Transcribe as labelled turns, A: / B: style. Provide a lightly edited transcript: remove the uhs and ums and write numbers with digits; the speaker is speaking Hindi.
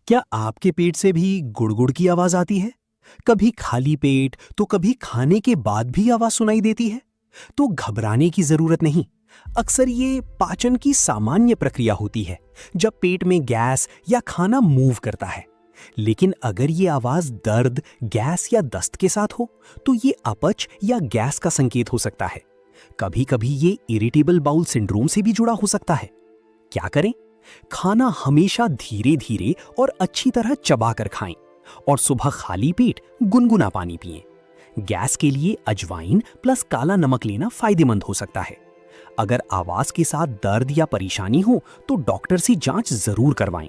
A: क्या आपके पेट से भी गुड़गुड़ की आवाज आती है? कभी खाली पेट तो कभी खाने के बाद भी आवाज सुनाई देती है? तो घबराने की जरूरत नहीं। अक्सर ये पाचन की सामान्य प्रक्रिया होती है, जब पेट में गैस या खाना मूव करता है। लेकिन अगर ये आवाज दर्द, गैस या दस्त के साथ हो, तो ये अपच या गैस का संकेत हो सकता है। कभी कभी ये इरिटेबल बाउल सिंड्रोम से भी जुड़ा हो सकता है। क्या करें? खाना हमेशा धीरे धीरे और अच्छी तरह चबाकर खाएं और सुबह खाली पेट गुनगुना पानी पिएं। गैस के लिए अजवाइन प्लस काला नमक लेना फायदेमंद हो सकता है। अगर आवाज के साथ दर्द या परेशानी हो तो डॉक्टर से जांच जरूर करवाएं।